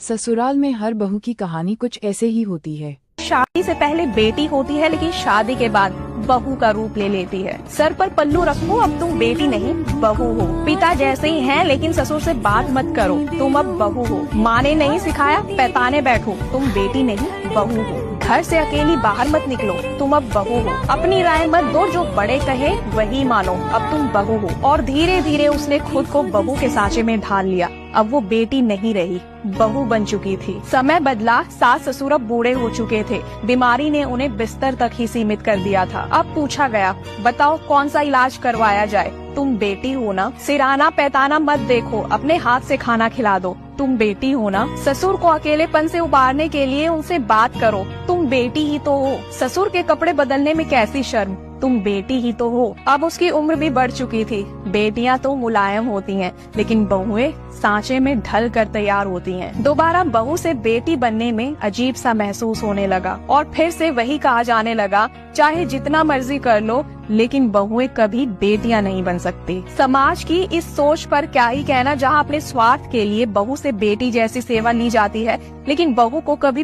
ससुराल में हर बहू की कहानी कुछ ऐसे ही होती है। शादी से पहले बेटी होती है, लेकिन शादी के बाद बहू का रूप ले लेती है। सर पर पल्लू रखो, अब तुम बेटी नहीं बहू हो। पिता जैसे ही हैं, लेकिन ससुर से बात मत करो, तुम अब बहू हो। माँ ने नहीं सिखाया पैताने बैठो, तुम बेटी नहीं बहू हो। घर से अकेली बाहर मत निकलो, तुम अब बहू हो। अपनी राय मत दो, जो बड़े कहे वही मानो, अब तुम बहू हो। और धीरे धीरे उसने खुद को बहू के सांचे में ढाल लिया। अब वो बेटी नहीं रही, बहू बन चुकी थी। समय बदला, सास ससुर अब बूढ़े हो चुके थे। बीमारी ने उन्हें बिस्तर तक ही सीमित कर दिया था। अब पूछा गया, बताओ कौन सा इलाज करवाया जाए। तुम बेटी हो ना, सिराना पैताना मत देखो, अपने हाथ से खाना खिला दो। तुम बेटी हो ना। ससुर को अकेलेपन से उबारने के लिए उनसे बात करो, तुम बेटी ही तो हो। ससुर के कपड़े बदलने में कैसी शर्म, तुम बेटी ही तो हो। अब उसकी उम्र भी बढ़ चुकी थी। बेटियां तो मुलायम होती हैं, लेकिन बहुएं सांचे में ढल कर तैयार होती हैं। दोबारा बहू से बेटी बनने में अजीब सा महसूस होने लगा और फिर से वही कहा जाने लगा, चाहे जितना मर्जी कर लो, लेकिन बहुएं कभी बेटियां नहीं बन सकती। समाज की इस सोच पर क्या ही कहना, जहां अपने स्वार्थ के लिए बहू से बेटी जैसी सेवा ली जाती है, लेकिन बहू को कभी भी